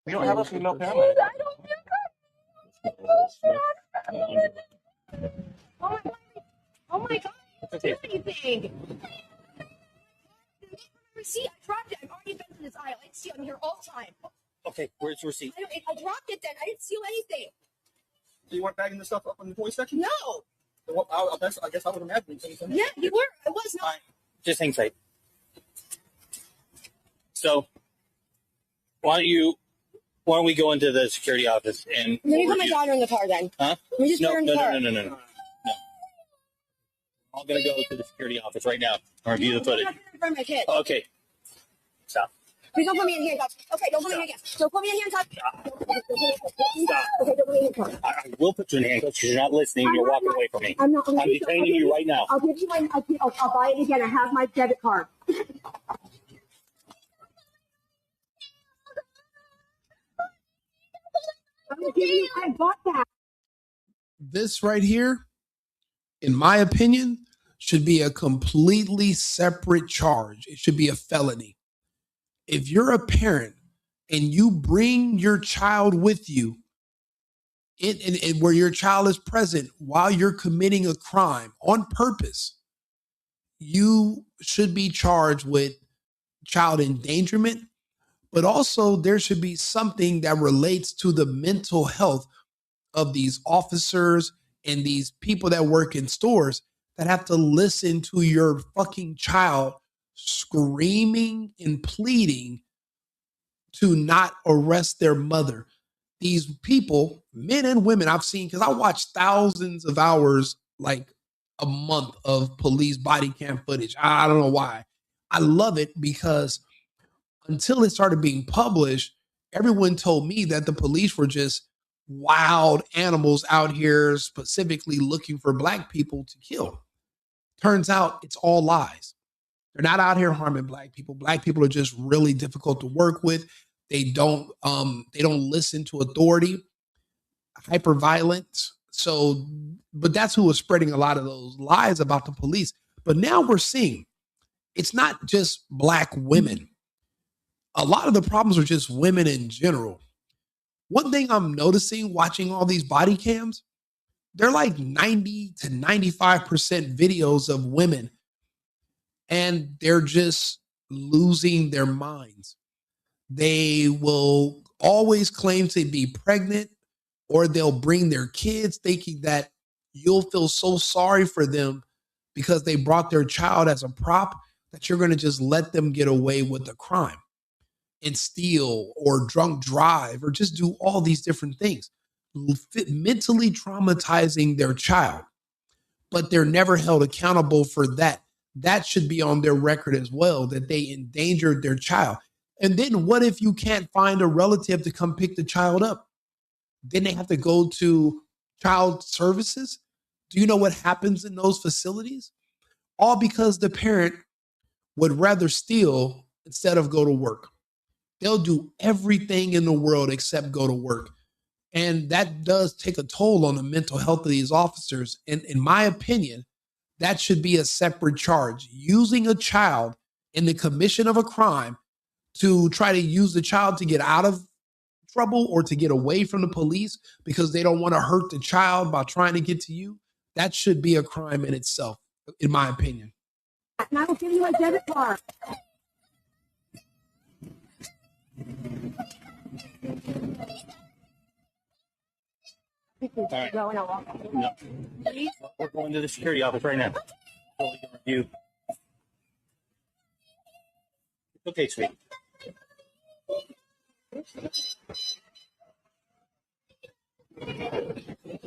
We don't have a female paramedic. I don't feel good. Oh my god! I didn't do anything. See, I dropped it. I've already been to this aisle. I see. I'm here all the time. Okay, where's the receipt? I dropped it then. I didn't steal anything. So you weren't bagging the stuff up in the toy section? No. Well, I guess I would imagine. Yeah, you were. I was not. Just hang tight. So, why don't we go into the security office and... Let me put my daughter in the car then. Huh? Let me just put her in the car. No. I'm going to go to the security office right now and review the footage. I'm not in front of my kids. Okay. Stop. Please don't put me in handcuffs. Okay, don't put me in handcuffs. Don't put me in handcuffs. Stop. Okay, don't put me in handcuffs. I will put you in handcuffs because you're not listening. You're walking away from me. I'm not. I'm detaining you right now. I'll give you my. I'll buy it again. I have my debit card. I'm gonna give you. I bought that. This right here, in my opinion, should be a completely separate charge. It should be a felony. If you're a parent and you bring your child with you in where your child is present while you're committing a crime on purpose, you should be charged with child endangerment, but also there should be something that relates to the mental health of these officers and these people that work in stores that have to listen to your fucking child screaming and pleading to not arrest their mother. These people, men and women, I've seen, because I watch thousands of hours, like a month of police body cam footage. I don't know why. I love it because until it started being published, everyone told me that the police were just wild animals out here specifically looking for black people to kill. Turns out it's all lies. They're not out here harming black people. Black people are just really difficult to work with. They don't listen to authority, hyper violent. So, but that's who was spreading a lot of those lies about the police. But now we're seeing it's not just black women. A lot of the problems are just women in general. One thing I'm noticing watching all these body cams, they're like 90 to 95% videos of women, and they're just losing their minds. They will always claim to be pregnant, or they'll bring their kids thinking that you'll feel so sorry for them because they brought their child as a prop that you're going to just let them get away with the crime and steal or drunk drive or just do all these different things, mentally traumatizing their child. But they're never held accountable for that. That should be on their record as well, that they endangered their child. And then what if you can't find a relative to come pick the child up? Then they have to go to child services. Do you know what happens in those facilities? All because the parent would rather steal instead of go to work. They'll do everything in the world except go to work. And that does take a toll on the mental health of these officers. And in my opinion, that should be a separate charge. Using a child in the commission of a crime to try to use the child to get out of trouble or to get away from the police because they don't want to hurt the child by trying to get to you, that should be a crime in itself, in my opinion. And I will give you my debit card. All right. No. We're going to the security office right now. So we can review. Okay, sweet.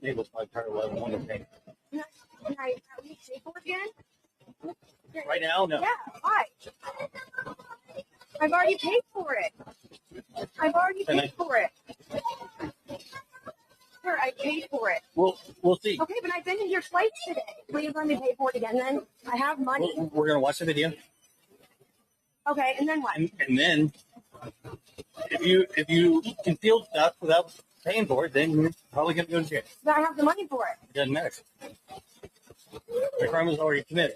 Maybe it's my part of what I want to pay. Can I pay for it again? Right now? No. Yeah, why? I've already paid for it. I've already paid for it. Sir, I paid for it. We'll see. Okay, but I've been in your flights today. Please let me pay for it again. Then I have money. We're going to watch the video. Okay, and then what? And then if you can steal stuff without paying for it, then you're probably going to go to jail. But I have the money for it. It doesn't matter. The crime was already committed.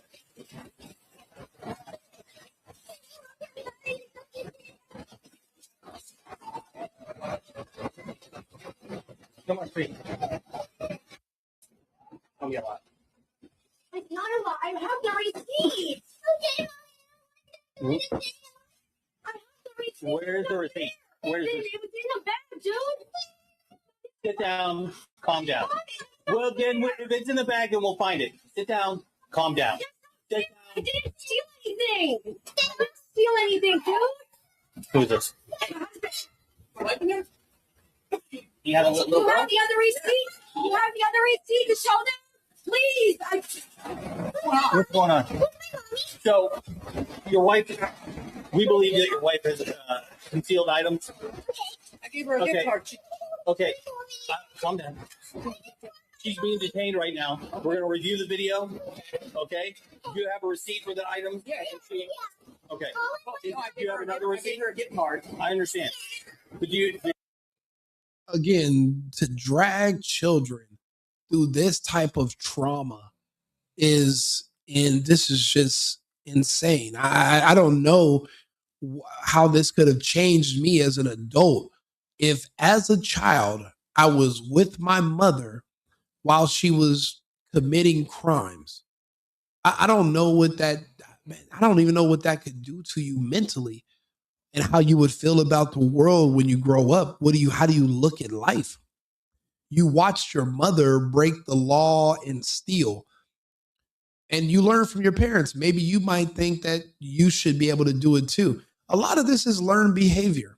Come on, speak. Tell me a lot. It's not a lie. I have the receipt. Okay. Hmm? I have the receipt. Where's the receipt? Where's It the was in the bag, dude. Sit down. Calm down. Well, then, if it's in the bag, then we'll find it. Sit down. Calm down. Sit I didn't steal anything. I didn't steal anything, dude. Who's this? You have a little You girl? have the other receipt? You have the other receipt to show them? Please. What's going on? So, your wife, we believe that your wife has concealed items. I gave her a gift card. Okay, calm down. She's being detained right now. We're going to review the video. Okay? Do you have a receipt for the items? Yeah. Okay. You know, Do you have another I gave receipt? her a gift card. I understand. But you, Again, to drag children through this type of trauma this is just insane. I don't know how this could have changed me as an adult if as a child I was with my mother while she was committing crimes. I don't know what that, man, I don't even know what that could do to you mentally and how you would feel about the world when you grow up. How do you look at life? You watched your mother break the law and steal, and you learn from your parents. Maybe you might think that you should be able to do it too. A lot of this is learned behavior.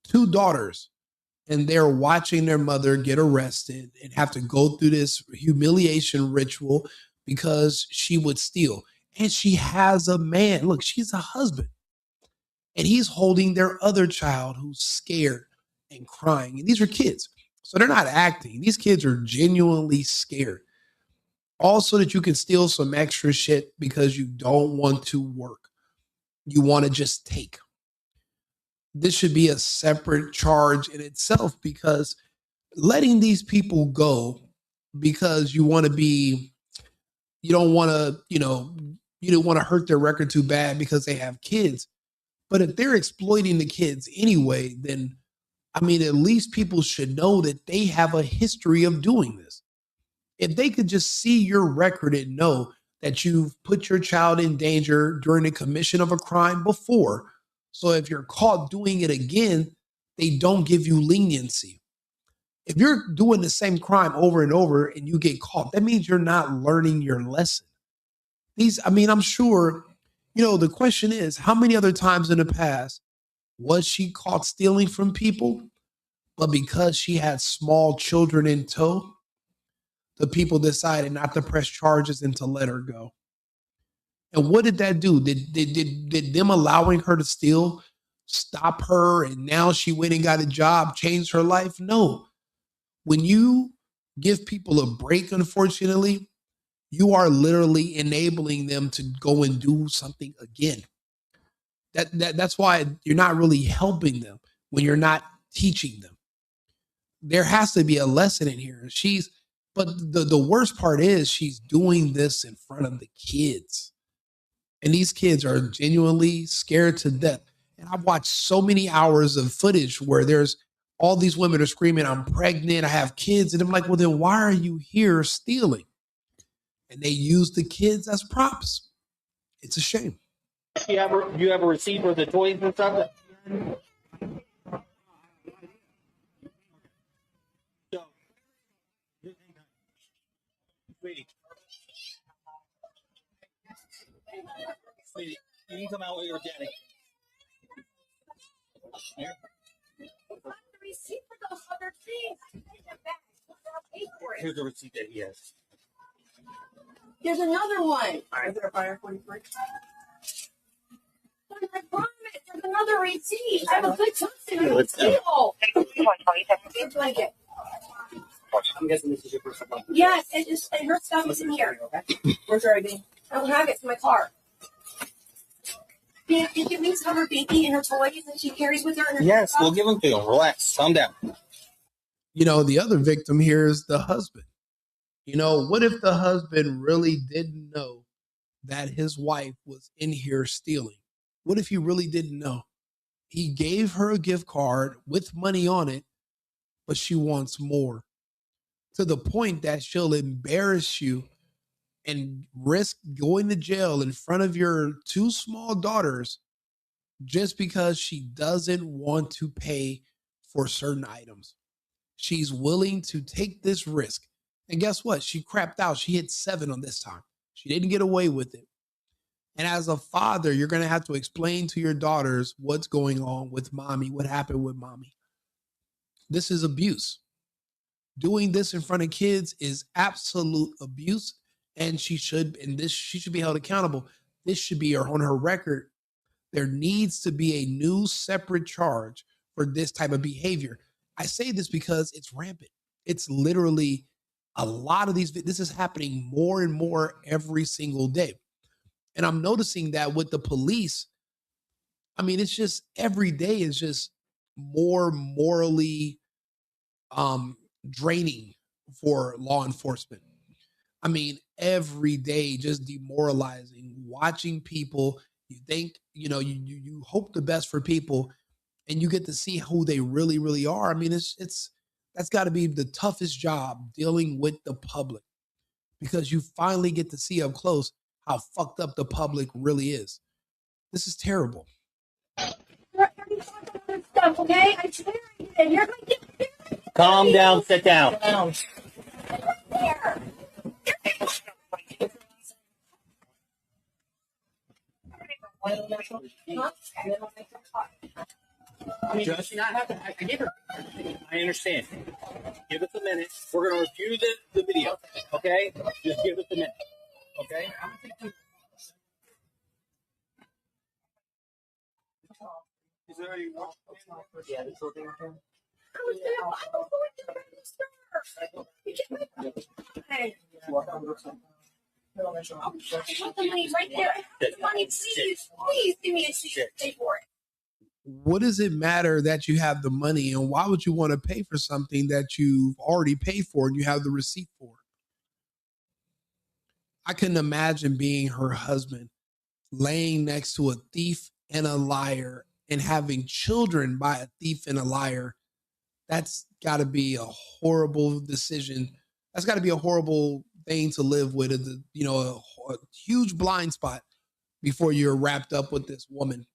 Two daughters, and they're watching their mother get arrested and have to go through this humiliation ritual because she would steal. And she has a man. Look, she's a husband, and he's holding their other child who's scared and crying. And these are kids. So they're not acting. These kids are genuinely scared. Also, that you can steal some extra shit because you don't want to work. You want to just take. This should be a separate charge in itself, because letting these people go because you don't want to, you don't want to hurt their record too bad because they have kids. But if they're exploiting the kids anyway, then I mean, at least people should know that they have a history of doing this. If they could just see your record and know that you've put your child in danger during the commission of a crime before, so if you're caught doing it again, they don't give you leniency. If you're doing the same crime over and over and you get caught, that means you're not learning your lesson. I'm sure, the question is, how many other times in the past was she caught stealing from people? But because she had small children in tow, the people decided not to press charges and to let her go. And what did that do? Did them allowing her to steal stop her and now she went and got a job, changed her life? No. When you give people a break, unfortunately, you are literally enabling them to go and do something again. That's why you're not really helping them when you're not teaching them. There has to be a lesson in here. But the worst part is she's doing this in front of the kids. And these kids are genuinely scared to death. And I've watched so many hours of footage where there's all these women are screaming, I'm pregnant, I have kids. And I'm like, well, then why are you here stealing? And they use the kids as props. It's a shame. do you have a receipt for the toys and stuff? So, sweetie, sweetie, you can come out with your daddy. Here. The receipt for those other things. I paid them back. I paid for it. Here's the receipt that he has. There's another one. Is there a fire 43? I promise. There's another receipt. I have a good customer. Let's go. Big blanket. I'm guessing this is your personal one. Yes, and her stuff is in here. Okay. Where's your ID? I don't have it. It's in my car. You give me some of her baby and her toys that she carries with her. And her Yes, stuff. we'll give them to you. Relax. Calm down. The other victim here is the husband. What if the husband really didn't know that his wife was in here stealing? What if he really didn't know? He gave her a gift card with money on it, but she wants more. to the point that she'll embarrass you and risk going to jail in front of your two small daughters just because she doesn't want to pay for certain items. She's willing to take this risk. And guess what? She crapped out. She hit 7 on this time. She didn't get away with it. And as a father, you're going to have to explain to your daughters what's going on with mommy, what happened with mommy. This is abuse. Doing this in front of kids is absolute abuse. And she should be held accountable. This should be on her record. There needs to be a new separate charge for this type of behavior. I say this because it's rampant. It's literally a lot of this is happening more and more every single day. And I'm noticing that with the police, I mean, it's just every day is just more morally draining for law enforcement. I mean, every day just demoralizing, watching people. You think, you hope the best for people, and you get to see who they really, really are. I mean, that's got to be the toughest job, dealing with the public, because you finally get to see up close how fucked up the public really is. This is terrible. Stuff, okay? I swear I did. You're going to get Calm down, sit down. there. Just, I gave her. I understand. Give us a minute. We're going to review the video. Okay? Just give us a minute. Okay? Is there any more? Yeah, this whole thing right here. I was going to register. You can't. Hey. I want the money right there. Money, please give me a seat. Pay for it. What does it matter that you have the money, and why would you want to pay for something that you've already paid for and you have the receipt for? I couldn't imagine being her husband, laying next to a thief and a liar and having children by a thief and a liar. That's got to be a horrible decision. That's got to be a horrible thing to live with, a huge blind spot before you're wrapped up with this woman.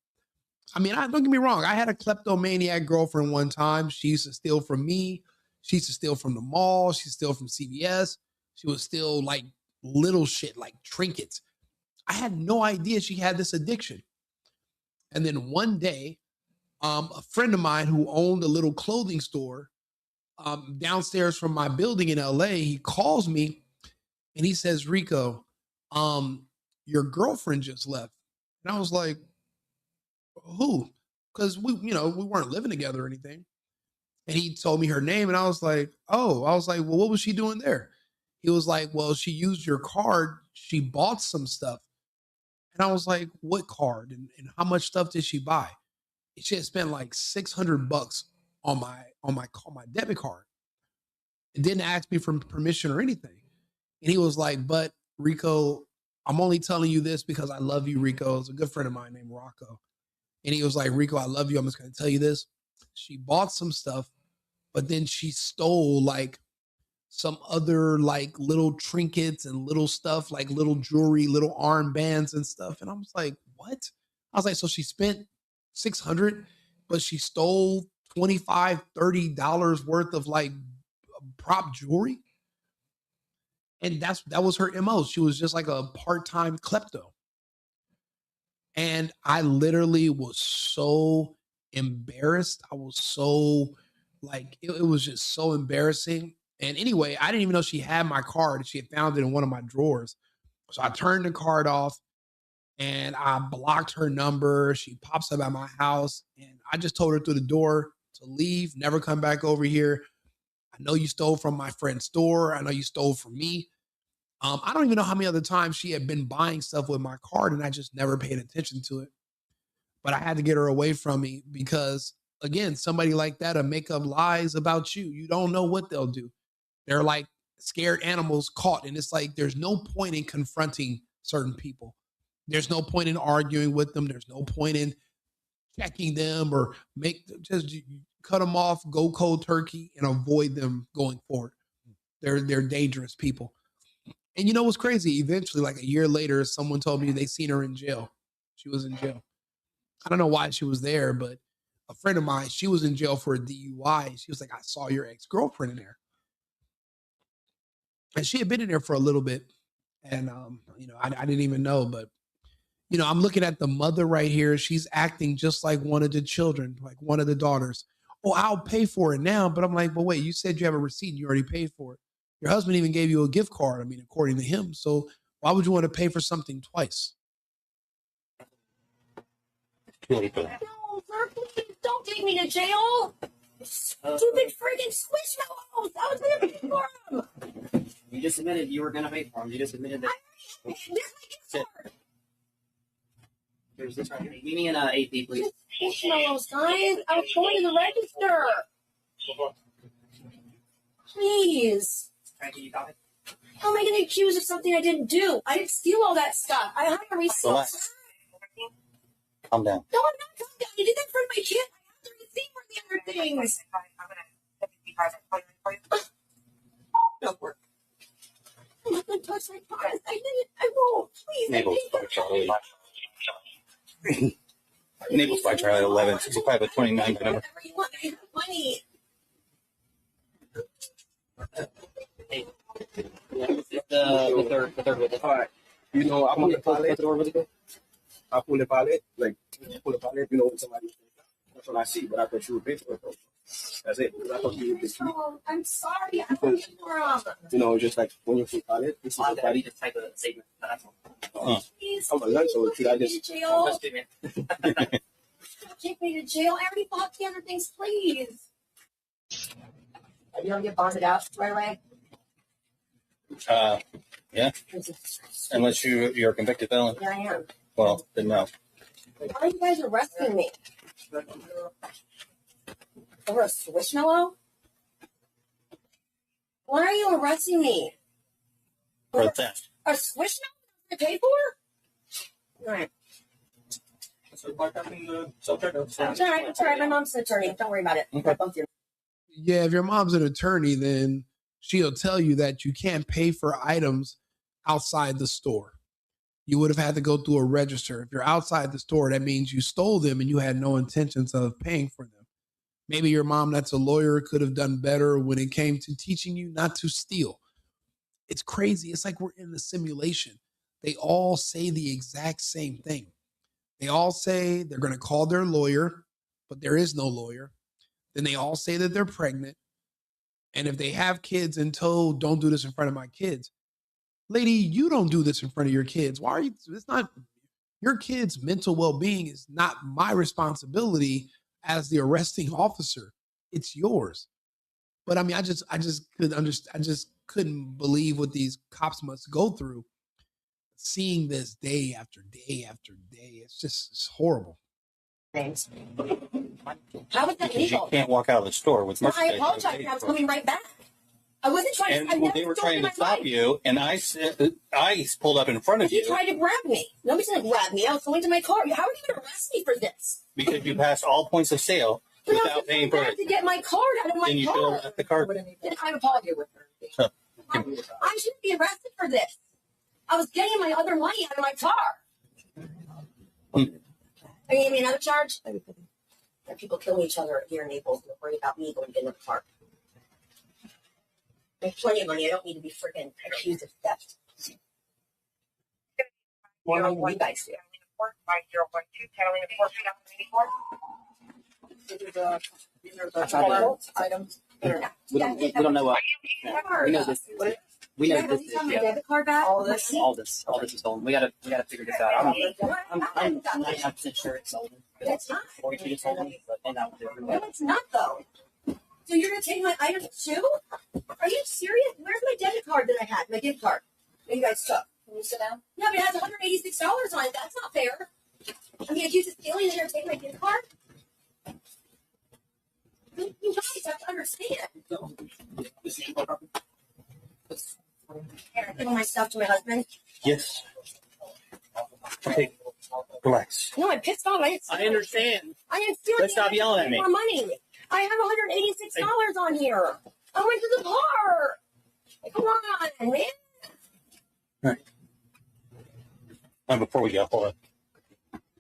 I mean, don't get me wrong. I had a kleptomaniac girlfriend one time. She used to steal from me. She used to steal from the mall. She steal from CVS. She would steal like little shit, like trinkets. I had no idea she had this addiction. And then one day, a friend of mine who owned a little clothing store downstairs from my building in LA, he calls me and he says, Rico, your girlfriend just left. And I was like, who? Because we weren't living together or anything. And he told me her name, and I was like, oh, well, what was she doing there? He was like, well, she used your card. She bought some stuff. And I was like, what card? And how much stuff did she buy? She had spent like $600 on my debit card. It didn't ask me for permission or anything. And he was like, but Rico, I'm only telling you this because I love you, Rico. It's a good friend of mine named Rocco. And he was like, Rico, I love you. I'm just going to tell you this. She bought some stuff, but then she stole like some other like little trinkets and little stuff, like little jewelry, little armbands and stuff. And I was like, what? I was like, so she spent $600, but she stole $25, $30 worth of like prop jewelry. And that was her MO. She was just like a part-time klepto. And I literally was so embarrassed. I was so like, it was just so embarrassing. And anyway, I didn't even know she had my card. She had found it in one of my drawers. So I turned the card off and I blocked her number. She pops up at my house and I just told her through the door to leave, never come back over here. I know you stole from my friend's store. I know you stole from me. I don't even know how many other times she had been buying stuff with my card and I just never paid attention to it. But I had to get her away from me because, again, somebody like that'll make up lies about you. You don't know what they'll do. They're like scared animals caught. And it's like, there's no point in confronting certain people. There's no point in arguing with them. There's no point in checking them or just cut them off, go cold turkey and avoid them going forward. They're dangerous people. And you know what's crazy? Eventually, like a year later, someone told me they seen her in jail. She was in jail. I don't know why she was there, but a friend of mine, she was in jail for a DUI. She was like, I saw your ex-girlfriend in there. And she had been in there for a little bit. And, I didn't even know. But, I'm looking at the mother right here. She's acting just like one of the children, like one of the daughters. Oh, I'll pay for it now. But I'm like, but wait, you said you have a receipt. You already paid for it. Your husband even gave you a gift card. I mean, according to him. So why would you want to pay for something twice? No, sir, please don't take me to jail. Stupid freaking squishmallows. I was going to pay for them. You just admitted you were gonna pay for them. You just admitted that. Sit. Here's this right here. Give me an AP, please. Squishmallows, guys. I was going to the register. Please. Frankie, you got it? How am I going to accuse of something I didn't do? I didn't steal all that stuff. I have a receipt. Relax. Calm down. No, I'm not calm down. You did that for my kid. I have the receipt for the other things. Don't work. I'm not going to touch my cards. I won't. Please. Naples by Charlie. Naples by Charlie 11, 65 at 29. Whatever you want. I have money. Hey. Yeah, the third witness. All right. You know, I pull the Close pallet. the door really quick. I pull the pallet. Like, pull the pallet. You know, when somebody. That's what I see. But I thought you would pay for it. Though. That's it. Because I thought you would just. Oh, I'm sorry. I don't get more. You know, just like when you pull pallet. This is I somebody. need to type a statement. That's all. Please. I'm a lunch, so should I Take me just. to jail. Just do it. Don't take me to jail. I already bought the other things. Please. Are you going to get bonded out right away? Yeah. Unless you're a convicted felon. Yeah, I am. Well, then no. Why are you guys arresting me? Over a squishmallow? Why are you arresting me? For theft. A squishmallow to pay for? All right. So, like, I mean, subject. It's all right. It's all right. My mom's an attorney. Don't worry about it. Okay. Both your Yeah, if your mom's an attorney, then she'll tell you that you can't pay for items outside the store. You would have had to go through a register. If you're outside the store, that means you stole them and you had no intentions of paying for them. Maybe your mom, that's a lawyer, could have done better when it came to teaching you not to steal. It's crazy. It's like we're in the simulation. They all say the exact same thing. They all say they're going to call their lawyer, but there is no lawyer. Then they all say that they're pregnant. And if they have kids and told, don't do this in front of my kids. Lady, you don't do this in front of your kids. Why are you? It's not your kids' mental well-being is not my responsibility as the arresting officer. It's yours. But I mean, I just couldn't understand. I just couldn't believe what these cops must go through, seeing this day after day after day. It's horrible. names. How is that Because you legal? can't walk out of the store with Well, I merchandise. apologize. I was coming right back. I wasn't trying And to. I they were never trying to stole my stop life. you, and I said, I pulled up in front of But he you tried to grab me. Nobody's going to grab me. I was going to my car. How are you going to arrest me for this? because you passed all points of sale But I was without just paying going for back to it. get my card out of my Then you should car. have left the card. Then I apologize with her. Huh. I shouldn't be arrested for this. I was getting my other money out of my car. Are you giving me another charge? And people killing each other here in Naples. Don't worry about me going to get another car. I have plenty of money. I don't need to be freaking accused of theft. More money than you guys do. These are the items. We don't know what. We know this. We know this is my debit card back. all this is stolen. We gotta figure this out. I'm 99% sure it's stolen. It's not. Or you just told me, but then that was No, it. it's not though. So you're gonna take my items too? Are you serious? Where's my debit card that I had? My gift card that you guys took? Can you sit down? Yeah, but it has $186 on it. That's not fair. I'm being accused of stealing and you're gonna take my gift card? You guys have to understand. Here, I'm giving my stuff to my husband. Yes. Okay. Relax. No, I'm pissed off. I understand. I didn't steal Let's anything. stop yelling at me. More money. I have $186 on here. I went to the bar. Come on, man. All right. Before we go, hold on.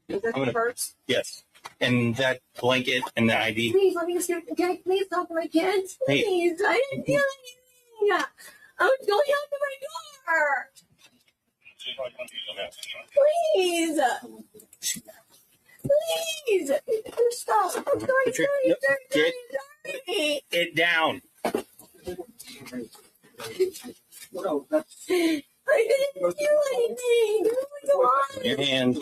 Is that I'm gonna- the purse? Yes. And that blanket and the ID. Please let me just get. Can I please talk to my kids? Hey. Please, I didn't do anything. I was going out to my door. Please. Please. Stop. I'm sorry. Sorry. It down. I didn't do anything. Come on. Your hand.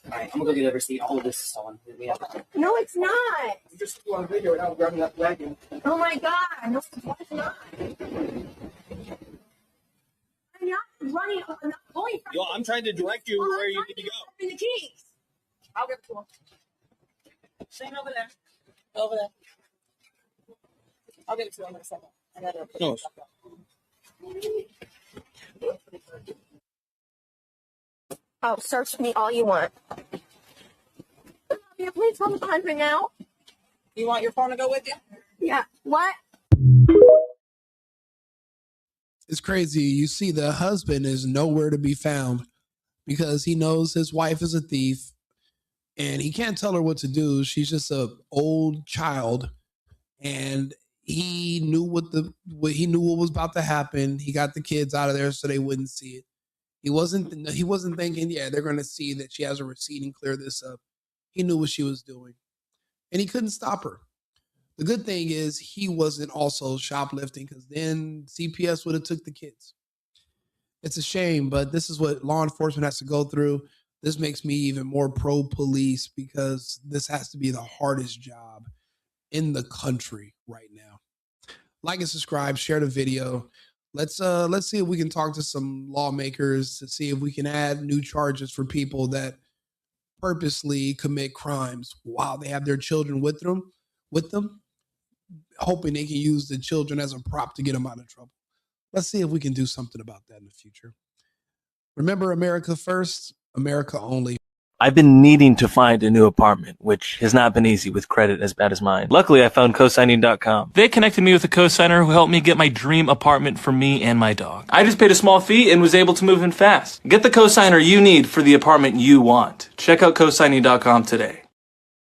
Alright, I'm gonna go get a receipt. All of this is stolen. We have No, it's not. You just on video without grabbing that flag. Oh my God. No, it's not. I'm not running. I'm not going from. Yo, I'm trying to direct you where you need to go. In the keys. I'll give it to him. Stand over there. Over there. I'll give it to him in a second. And then I'll put No. it back up. Oh, search me all you want. Yeah, please hold the hundred now. You want your phone to go with you? Yeah. What? It's crazy. You see, the husband is nowhere to be found because he knows his wife is a thief and he can't tell her what to do. She's just an old child, and he knew what was about to happen. He got the kids out of there so they wouldn't see it. He wasn't thinking, yeah, they're going to see that she has a receipt and clear this up. He knew what she was doing, and he couldn't stop her. The good thing is he wasn't also shoplifting, because then CPS would have took the kids. It's a shame, but this is what law enforcement has to go through. This makes me even more pro-police, because this has to be the hardest job in the country right now. Like and subscribe, share the video. Let's see if we can talk to some lawmakers to see if we can add new charges for people that purposely commit crimes while they have their children with them, hoping they can use the children as a prop to get them out of trouble. Let's see if we can do something about that in the future. Remember, America first, America only. I've been needing to find a new apartment, which has not been easy with credit as bad as mine. Luckily, I found cosigning.com. They connected me with a cosigner who helped me get my dream apartment for me and my dog. I just paid a small fee and was able to move in fast. Get the cosigner you need for the apartment you want. Check out cosigning.com today.